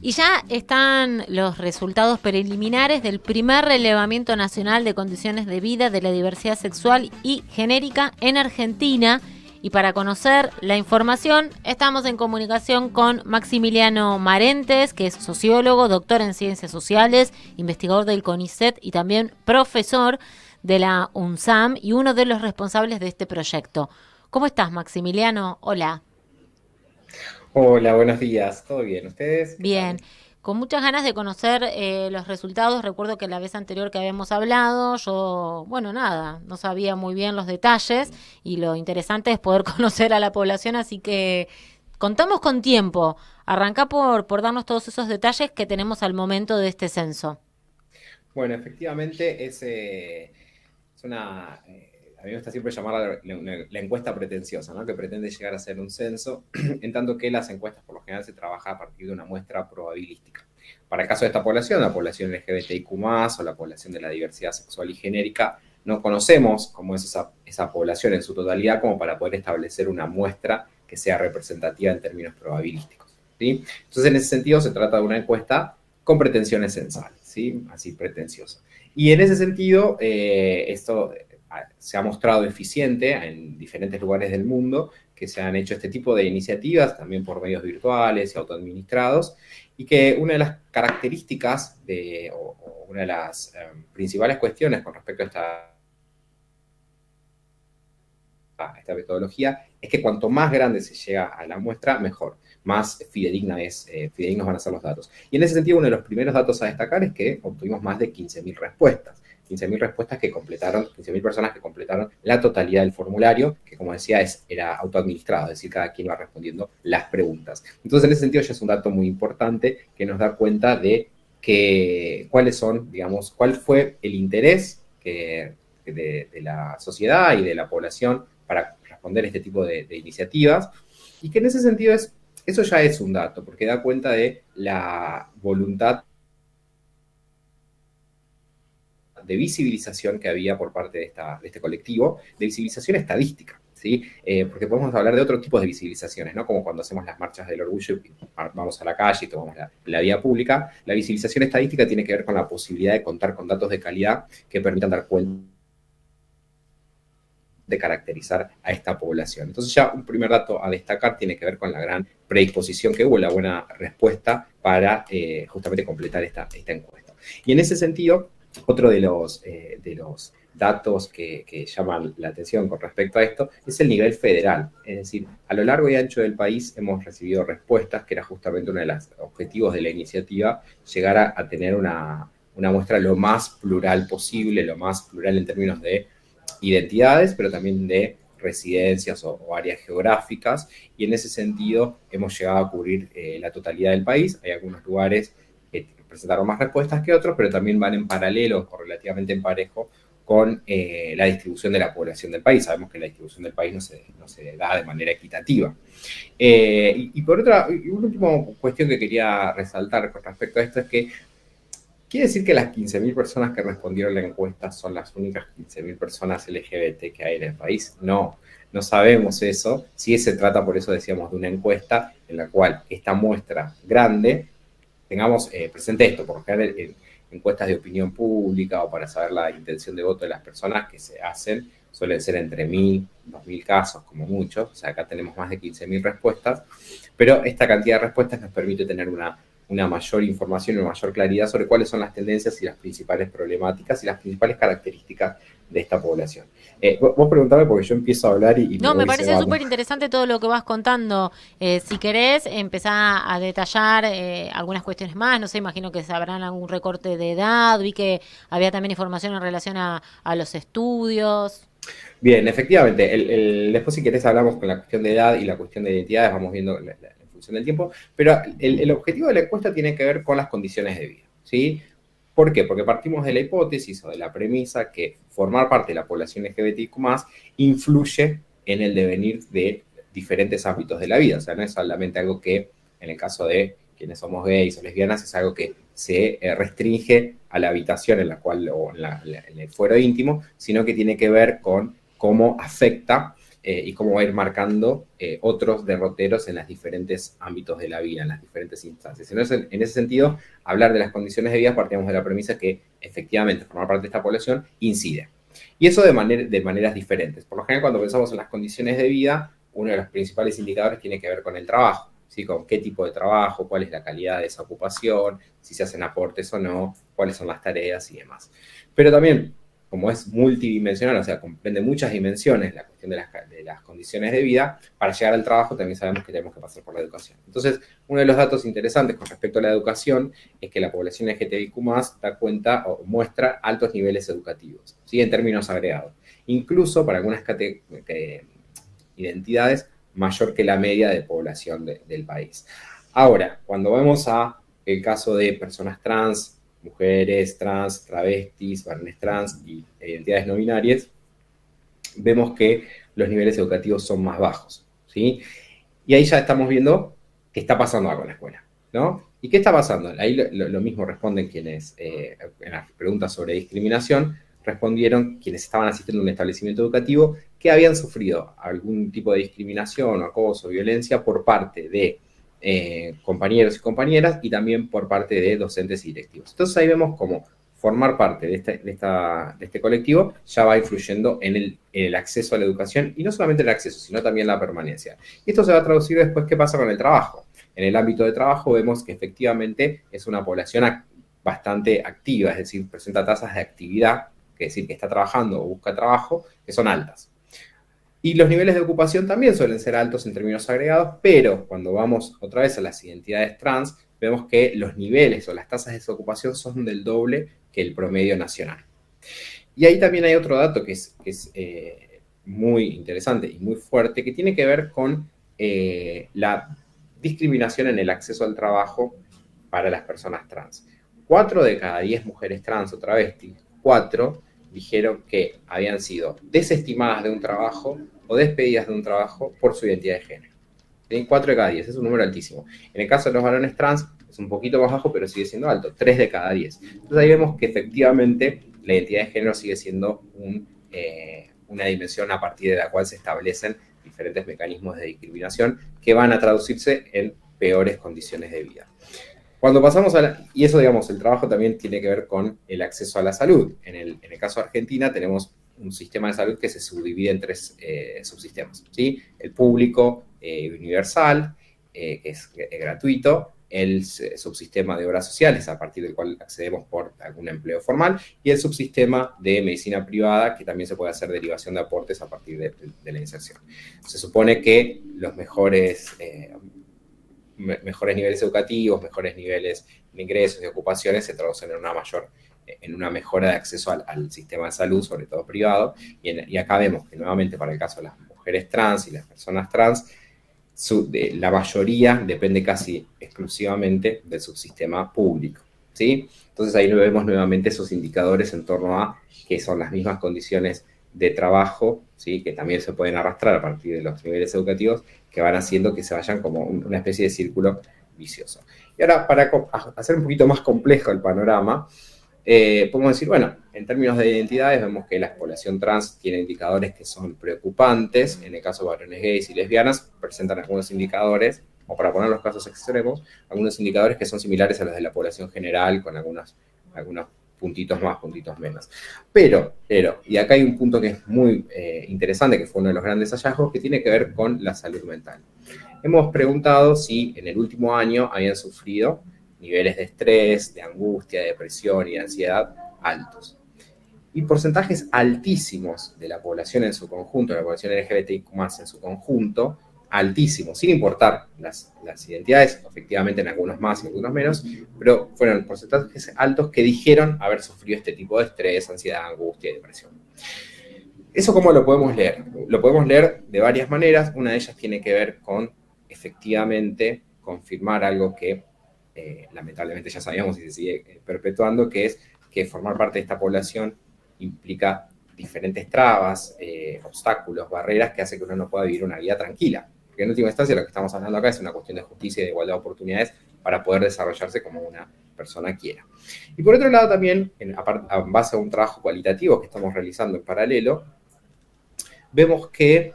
Y ya están los resultados preliminares del primer relevamiento nacional de condiciones de vida de la diversidad sexual y genérica en Argentina. Y para conocer la información, estamos en comunicación con Maximiliano Marentes, que es sociólogo, doctor en ciencias sociales, investigador del CONICET y también profesor de la UNSAM y uno de los responsables de este proyecto. ¿Cómo estás, Maximiliano? Hola. Hola, buenos días. ¿Todo bien? ¿Ustedes qué Bien, tal? con muchas ganas de conocer los resultados. Recuerdo que la vez anterior que habíamos hablado, yo, bueno, nada, no sabía muy bien los detalles y lo interesante es poder conocer a la población, así que contamos con tiempo. Arrancá por darnos todos esos detalles que tenemos al momento de este censo. Bueno, efectivamente es una... a mí me gusta siempre llamarla la encuesta pretenciosa, ¿no? Que pretende llegar a ser un censo, en tanto que las encuestas por lo general se trabaja a partir de una muestra probabilística. Para el caso de esta población, la población LGBTIQ+, o la población de la diversidad sexual y genérica, no conocemos cómo es esa población en su totalidad como para poder establecer una muestra que sea representativa en términos probabilísticos, ¿sí? Entonces, en ese sentido, se trata de una encuesta con pretensiones censales, ¿sí? Así pretenciosa. Y en ese sentido, esto se ha mostrado eficiente en diferentes lugares del mundo que se han hecho este tipo de iniciativas, también por medios virtuales y autoadministrados, y que una de las características o una de las principales cuestiones con respecto a esta metodología es que cuanto más grande se llega a la muestra, mejor, más fidedignos van a ser los datos. Y en ese sentido, uno de los primeros datos a destacar es que obtuvimos más de 15.000 respuestas. 15.000 respuestas que completaron, 15.000 personas que completaron la totalidad del formulario, que como decía era autoadministrado, es decir, cada quien va respondiendo las preguntas. Entonces, en ese sentido ya es un dato muy importante que nos da cuenta de cuáles son, digamos, cuál fue el interés de la sociedad y de la población para responder a este tipo de iniciativas, y que en ese sentido eso ya es un dato, porque da cuenta de la voluntad de visibilización que había por parte de este colectivo, de visibilización estadística, ¿sí? Porque podemos hablar de otro tipo de visibilizaciones, ¿no? Como cuando hacemos las marchas del orgullo y vamos a la calle y tomamos la vía pública. La visibilización estadística tiene que ver con la posibilidad de contar con datos de calidad que permitan dar cuenta de caracterizar a esta población. Entonces ya un primer dato a destacar tiene que ver con la gran predisposición que hubo, la buena respuesta para justamente completar esta encuesta. Y en ese sentido, otro de los datos que llaman la atención con respecto a esto es el nivel federal. Es decir, a lo largo y ancho del país hemos recibido respuestas, que era justamente uno de los objetivos de la iniciativa, llegar a tener una muestra lo más plural posible, lo más plural en términos de identidades, pero también de residencias o áreas geográficas, y en ese sentido hemos llegado a cubrir la totalidad del país. Hay algunos lugares que presentaron más respuestas que otros, pero también van en paralelo o relativamente en parejo con la distribución de la población del país. Sabemos que la distribución del país no se da de manera equitativa. Y por otra, una última cuestión que quería resaltar con respecto a esto es que ¿quiere decir que las 15.000 personas que respondieron la encuesta son las únicas 15.000 personas LGBT que hay en el país? No, no sabemos eso. Si se trata, por eso decíamos, de una encuesta en la cual esta muestra grande, tengamos presente esto, por lo general en encuestas de opinión pública o para saber la intención de voto de las personas que se hacen, suelen ser entre 1.000, 2.000 casos, como mucho. O sea, acá tenemos más de 15.000 respuestas, pero esta cantidad de respuestas nos permite tener una mayor información y una mayor claridad sobre cuáles son las tendencias y las principales problemáticas y las principales características de esta población. Vos preguntame porque yo empiezo a hablar y me No, me voy parece cebando. súper interesante todo lo que vas contando. Si querés, empezá a detallar algunas cuestiones más. No sé, imagino que sabrán algún recorte de edad. Vi que había también información en relación a los estudios. Bien, efectivamente, después si querés hablamos con la cuestión de edad y la cuestión de identidades, vamos viendo en función del tiempo, pero el objetivo de la encuesta tiene que ver con las condiciones de vida, ¿sí? ¿Por qué? Porque partimos de la hipótesis o de la premisa que formar parte de la población LGBTQ+, influye en el devenir de diferentes ámbitos de la vida. O sea, no es solamente algo que, en el caso de quienes somos gays o lesbianas, es algo que se restringe a la habitación en la cual, o en el fuero íntimo, sino que tiene que ver con cómo afecta y cómo va a ir marcando otros derroteros en los diferentes ámbitos de la vida, en las diferentes instancias. Entonces, en ese sentido, hablar de las condiciones de vida partimos de la premisa que efectivamente formar parte de esta población incide. Y eso de maneras diferentes. Por lo general, cuando pensamos en las condiciones de vida, uno de los principales indicadores tiene que ver con el trabajo, ¿sí? Con qué tipo de trabajo, cuál es la calidad de esa ocupación, si se hacen aportes o no, cuáles son las tareas y demás. Pero también, como es multidimensional, o sea, comprende muchas dimensiones la cuestión de las condiciones de vida, para llegar al trabajo también sabemos que tenemos que pasar por la educación. Entonces, uno de los datos interesantes con respecto a la educación es que la población LGTBIQ+, da cuenta o muestra altos niveles educativos, ¿sí? En términos agregados. Incluso para algunas identidades mayor que la media de población del país. Ahora, cuando vemos a el caso de personas trans, mujeres trans, travestis, varones trans y identidades no binarias, vemos que los niveles educativos son más bajos, ¿sí? Y ahí ya estamos viendo que está pasando algo en la escuela, ¿no? ¿Y qué está pasando? Ahí lo mismo responden quienes, en las preguntas sobre discriminación, respondieron quienes estaban asistiendo a un establecimiento educativo que habían sufrido algún tipo de discriminación, acoso, violencia por parte de compañeros y compañeras y también por parte de docentes y directivos. Entonces ahí vemos cómo formar parte de este colectivo ya va influyendo en el acceso a la educación, y no solamente el acceso, sino también la permanencia. Y esto se va a traducir después qué pasa con el trabajo. En el ámbito de trabajo vemos que efectivamente es una población bastante activa, es decir, presenta tasas de actividad, que es decir, que está trabajando o busca trabajo, que son altas. Y los niveles de ocupación también suelen ser altos en términos agregados, pero cuando vamos otra vez a las identidades trans, vemos que los niveles o las tasas de desocupación son del doble que el promedio nacional. Y ahí también hay otro dato que es muy interesante y muy fuerte, que tiene que ver con la discriminación en el acceso al trabajo para las personas trans. 4 de cada 10 mujeres trans o travestis, 4 dijeron que habían sido desestimadas de un trabajo o despedidas de un trabajo por su identidad de género. 4 de cada 10, es un número altísimo. En el caso de los varones trans es un poquito más bajo, pero sigue siendo alto, 3 de cada 10. Entonces ahí vemos que efectivamente la identidad de género sigue siendo una dimensión a partir de la cual se establecen diferentes mecanismos de discriminación que van a traducirse en peores condiciones de vida. Cuando pasamos y eso, digamos, el trabajo también tiene que ver con el acceso a la salud. En el caso de Argentina tenemos un sistema de salud que se subdivide en 3 subsistemas, ¿sí? El público universal, que es gratuito, el subsistema de obras sociales, a partir del cual accedemos por algún empleo formal, y el subsistema de medicina privada, que también se puede hacer derivación de aportes a partir de la inserción. Se supone que los mejores niveles educativos, mejores niveles de ingresos y ocupaciones se traducen en una mejora de acceso al sistema de salud, sobre todo privado, y acá vemos que nuevamente para el caso de las mujeres trans y las personas trans, la mayoría depende casi exclusivamente del subsistema público, ¿sí? Entonces ahí vemos nuevamente esos indicadores en torno a que son las mismas condiciones de trabajo, ¿sí? Que también se pueden arrastrar a partir de los niveles educativos, que van haciendo que se vayan como una especie de círculo vicioso. Y ahora, para hacer un poquito más complejo el panorama, podemos decir, bueno, en términos de identidades vemos que la población trans tiene indicadores que son preocupantes. En el caso de varones gays y lesbianas presentan algunos indicadores, o para poner los casos extremos, algunos indicadores que son similares a los de la población general, con algunos puntitos más, puntitos menos. Pero, y acá hay un punto que es muy interesante, que fue uno de los grandes hallazgos, que tiene que ver con la salud mental. Hemos preguntado si en el último año habían sufrido niveles de estrés, de angustia, de depresión y de ansiedad altos. Y porcentajes altísimos de la población en su conjunto, de la población LGBTIQ+, en su conjunto, altísimos, sin importar las identidades, efectivamente en algunos más y algunos menos, pero fueron porcentajes altos que dijeron haber sufrido este tipo de estrés, ansiedad, angustia y depresión. ¿Eso cómo lo podemos leer? Lo podemos leer de varias maneras. Una de ellas tiene que ver con, efectivamente, confirmar algo que lamentablemente ya sabíamos y se sigue perpetuando, que es que formar parte de esta población implica diferentes trabas, obstáculos, barreras que hacen que uno no pueda vivir una vida tranquila. Porque en última instancia lo que estamos hablando acá es una cuestión de justicia y de igualdad de oportunidades para poder desarrollarse como una persona quiera. Y por otro lado también, en base a un trabajo cualitativo que estamos realizando en paralelo, vemos que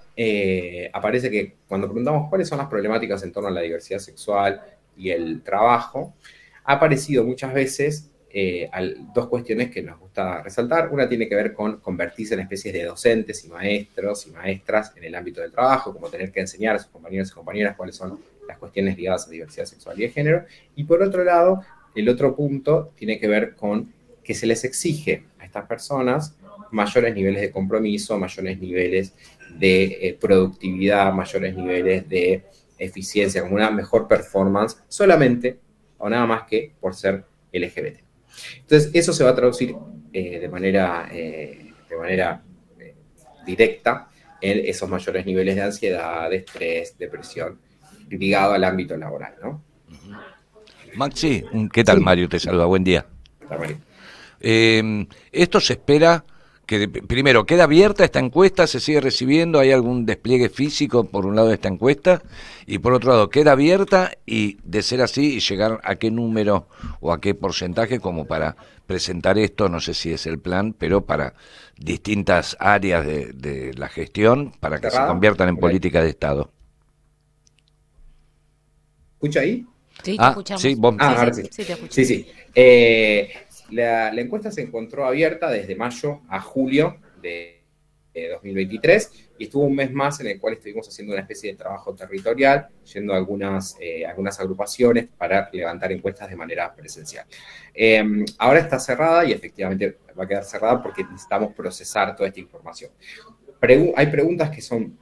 aparece que cuando preguntamos cuáles son las problemáticas en torno a la diversidad sexual y el trabajo, ha aparecido muchas veces dos cuestiones que nos gusta resaltar. Una tiene que ver con convertirse en especies de docentes y maestros y maestras en el ámbito del trabajo, como tener que enseñar a sus compañeros y compañeras cuáles son las cuestiones ligadas a diversidad sexual y de género. Y por otro lado, el otro punto tiene que ver con que se les exige a estas personas mayores niveles de compromiso, mayores niveles de productividad, mayores niveles de eficiencia, como una mejor performance, solamente o nada más que por ser LGBT. Entonces, eso se va a traducir de manera directa en esos mayores niveles de ansiedad, de estrés, depresión, ligado al ámbito laboral, ¿no? Maxi, ¿qué tal? Sí. Mario te saluda, buen día. Está, Mario. Esto se espera que, primero, ¿queda abierta esta encuesta? ¿Se sigue recibiendo? ¿Hay algún despliegue físico por un lado de esta encuesta? Y por otro lado, ¿queda abierta? Y de ser así, ¿y llegar a qué número o a qué porcentaje como para presentar esto? No sé si es el plan, pero para distintas áreas de la gestión, para que se conviertan en política de Estado. ¿Escucha ahí? Sí, te escuchamos. Sí, vos... ahora sí. Sí, te escuchamos. Sí. La encuesta se encontró abierta desde mayo a julio de 2023 y estuvo un mes más en el cual estuvimos haciendo una especie de trabajo territorial, yendo a algunas agrupaciones para levantar encuestas de manera presencial. Ahora está cerrada y efectivamente va a quedar cerrada porque necesitamos procesar toda esta información. Hay preguntas que son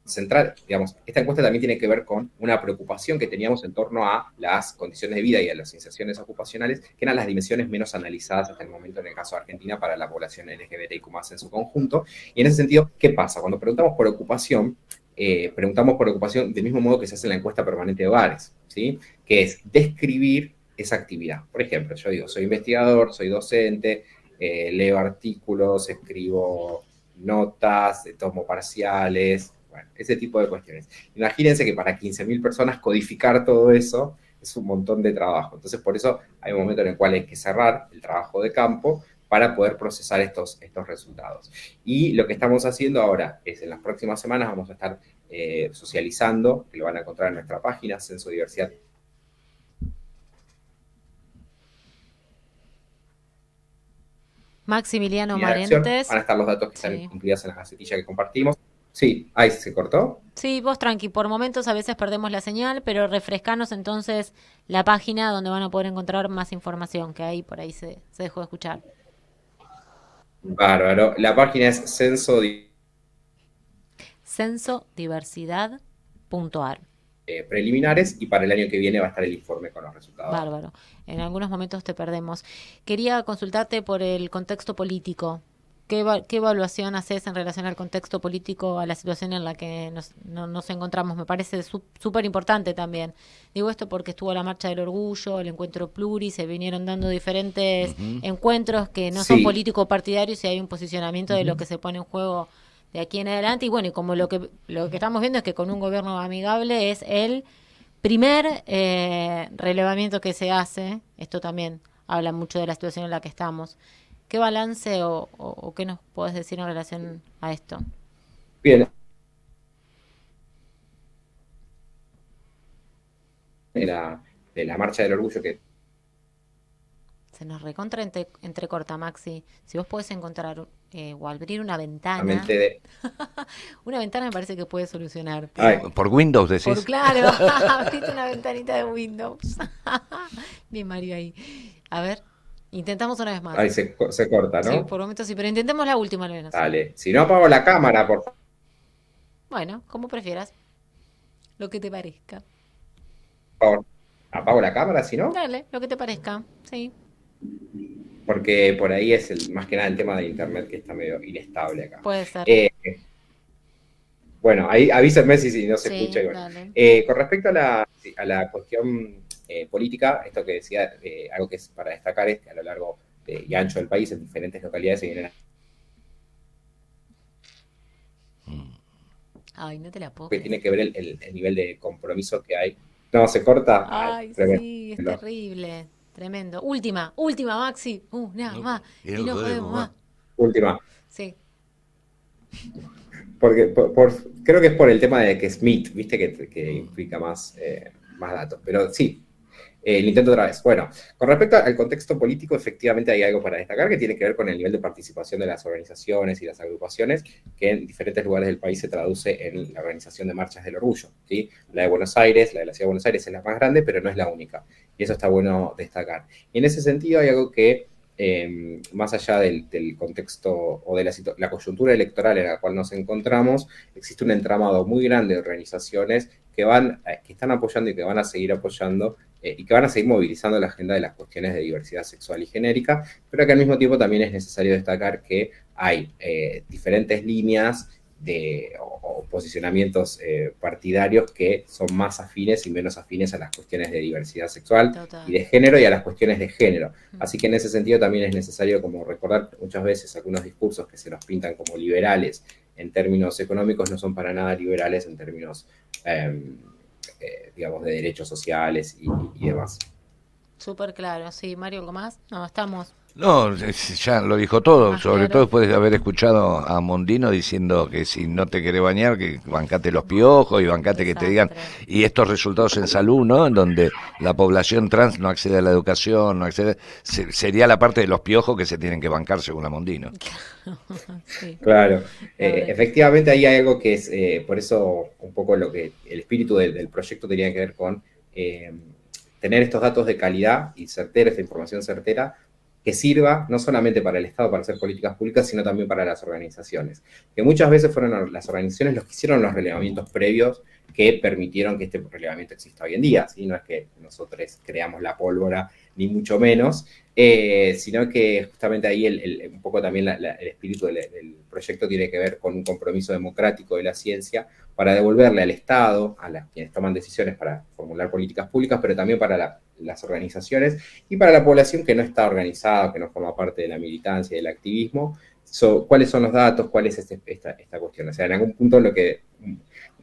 central, digamos, esta encuesta también tiene que ver con una preocupación que teníamos en torno a las condiciones de vida y a las inserciones ocupacionales, que eran las dimensiones menos analizadas hasta el momento en el caso de Argentina para la población LGBTIQ+ en su conjunto. Y en ese sentido, ¿qué pasa? Cuando preguntamos por ocupación del mismo modo que se hace en la encuesta permanente de hogares, ¿sí? Que es describir esa actividad. Por ejemplo, yo digo, soy investigador, soy docente, leo artículos, escribo notas, tomo parciales. Bueno, ese tipo de cuestiones. Imagínense que para 15.000 personas codificar todo eso es un montón de trabajo. Entonces, por eso hay un momento en el cual hay que cerrar el trabajo de campo para poder procesar estos resultados. Y lo que estamos haciendo ahora es, en las próximas semanas vamos a estar socializando, que lo van a encontrar en nuestra página, Censo Diversidad. Maximiliano Marentes. Van a estar los datos que están incluidos en la gacetilla que compartimos. Sí, ahí se cortó. Sí, vos tranqui, por momentos a veces perdemos la señal, pero refrescanos entonces la página donde van a poder encontrar más información, que ahí por ahí se dejó de escuchar. Bárbaro, la página es censodiversidad.ar. Preliminares, y para el año que viene va a estar el informe con los resultados. Bárbaro, en algunos momentos te perdemos. Quería consultarte por el contexto político. ¿Qué evaluación haces en relación al contexto político, a la situación en la que nos encontramos? Me parece súper importante también. Digo esto porque estuvo la Marcha del Orgullo, el Encuentro Pluri, se vinieron dando diferentes encuentros que no son político-partidarios y hay un posicionamiento de lo que se pone en juego de aquí en adelante. Y bueno, y como lo que estamos viendo es que con un gobierno amigable es el primer relevamiento que se hace. Esto también habla mucho de la situación en la que estamos. ¿Qué balance o qué nos podés decir en relación a esto? Bien. De la Marcha del Orgullo que... Se nos recontra entrecorta, Maxi. Si vos podés encontrar o abrir una ventana... Una ventana me parece que puede solucionar. ¿Por Windows decís? Claro, abriste una ventanita de Windows. Bien, Mario, ahí. A ver... Intentamos una vez más. Ahí se corta, ¿no? Sí, por momentos sí, pero intentemos la última al menos. Dale, si no apago la cámara, por favor. Bueno, como prefieras. Lo que te parezca. Por favor, apago la cámara, si no. Dale, lo que te parezca, sí. Porque por ahí es más que nada el tema de internet que está medio inestable acá. Puede ser. Bueno, ahí avísenme si no se escucha. Bueno. Con respecto a la cuestión política, esto que decía, algo que es para destacar es que a lo largo y ancho del país, en diferentes localidades se vienen... Ay, no te la puedo. Que tiene que ver el nivel de compromiso que hay. No, se corta. Ay, sí, es terrible. Tremendo. Última, Maxi. Nada más. Y no podemos más. última. Sí. Porque creo que es por el tema de que Smith, viste, que implica más datos. Pero sí, lo intento otra vez. Bueno, con respecto al contexto político, efectivamente hay algo para destacar que tiene que ver con el nivel de participación de las organizaciones y las agrupaciones, que en diferentes lugares del país se traduce en la organización de marchas del orgullo, ¿sí? La de Buenos Aires, la de la Ciudad de Buenos Aires es la más grande, pero no es la única. Y eso está bueno destacar. Y en ese sentido hay algo que más allá del contexto o de la coyuntura electoral en la cual nos encontramos, existe un entramado muy grande de organizaciones que están apoyando y que van a seguir apoyando y que van a seguir movilizando la agenda de las cuestiones de diversidad sexual y genérica, pero que al mismo tiempo también es necesario destacar que hay diferentes líneas o posicionamientos partidarios que son más afines y menos afines a las cuestiones de diversidad sexual y de género y a las cuestiones de género. Así que en ese sentido también es necesario como recordar muchas veces algunos discursos que se nos pintan como liberales en términos económicos no son para nada liberales en términos, digamos, de derechos sociales y demás. Súper claro, sí. Mario, ¿algo más? No, estamos. No, ya lo dijo todo, Más sobre claro. todo después de haber escuchado a Mondino diciendo que si no te querés bañar, que bancate los piojos y bancate que te digan, y estos resultados en salud, ¿no? En donde la población trans no accede a la educación, no accede, sería la parte de los piojos que se tienen que bancar según a Mondino. Sí. Claro, efectivamente ahí hay algo que es, por eso un poco lo que el espíritu del proyecto tenía que ver con tener estos datos de calidad y certera, esta información certera, que sirva no solamente para el Estado, para hacer políticas públicas, sino también para las organizaciones. Que muchas veces fueron las organizaciones los que hicieron los relevamientos previos que permitieron que este relevamiento exista hoy en día, ¿sí? No es que nosotros creamos la pólvora, ni mucho menos, sino que justamente ahí un poco también el espíritu del proyecto tiene que ver con un compromiso democrático de la ciencia para devolverle al Estado, quienes toman decisiones para formular políticas públicas, pero también para las organizaciones y para la población que no está organizada, que no forma parte de la militancia y del activismo, cuáles son los datos, cuál es esta cuestión. O sea, en algún punto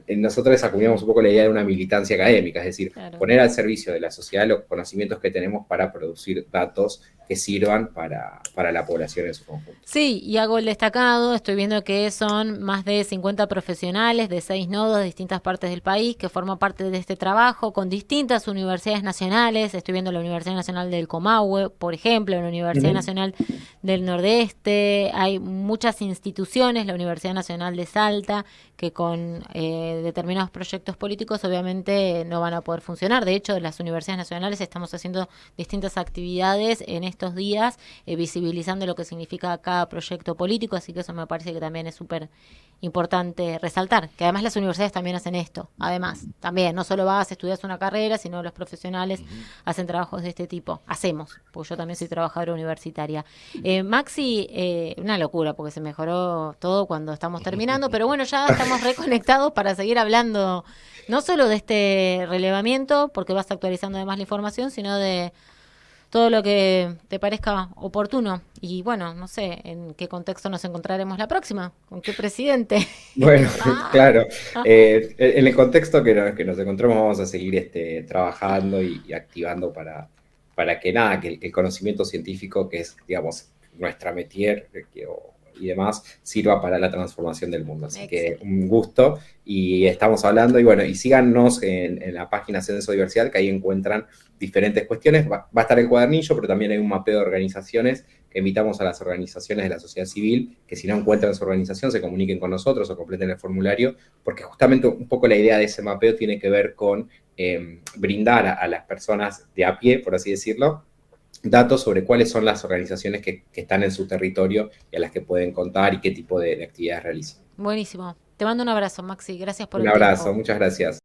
nosotros acuñamos un poco la idea de una militancia académica, es decir, poner al servicio de la sociedad los conocimientos que tenemos para producir datos que sirvan para la población en su conjunto. Sí, y hago el destacado, estoy viendo que son más de 50 profesionales de 6 nodos de distintas partes del país que forman parte de este trabajo con distintas universidades nacionales. Estoy viendo la Universidad Nacional del Comahue, por ejemplo, la Universidad Nacional del Nordeste, hay muchas instituciones, la Universidad Nacional de Salta, que con determinados proyectos políticos obviamente no van a poder funcionar. De hecho, las universidades nacionales estamos haciendo distintas actividades en estos días, visibilizando lo que significa cada proyecto político, así que eso me parece que también es súper importante resaltar, que además las universidades también hacen esto, además, también, no solo vas, estudias una carrera, sino los profesionales hacen trabajos de este tipo, porque yo también soy trabajadora universitaria. Maxi, una locura, porque se mejoró todo cuando estamos terminando, pero bueno, ya estamos reconectados para seguir hablando, no solo de este relevamiento, porque vas actualizando además la información, sino de todo lo que te parezca oportuno. Y bueno, no sé en qué contexto nos encontraremos la próxima, con qué presidente. Bueno, claro. En el contexto que nos encontramos vamos a seguir trabajando y activando para que nada, que el conocimiento científico, que es, digamos, nuestra métier y demás, sirva para la transformación del mundo. Así que un gusto y estamos hablando y bueno, y síganos en la página Censo Diversidad, que ahí encuentran diferentes cuestiones. Va a estar el cuadernillo, pero también hay un mapeo de organizaciones que invitamos a las organizaciones de la sociedad civil que si no encuentran su organización se comuniquen con nosotros o completen el formulario, porque justamente un poco la idea de ese mapeo tiene que ver con brindar a las personas de a pie, por así decirlo, datos sobre cuáles son las organizaciones que están en su territorio y a las que pueden contar y qué tipo de actividades realizan. Buenísimo. Te mando un abrazo, Maxi. Gracias por Un el abrazo, tiempo. muchas gracias.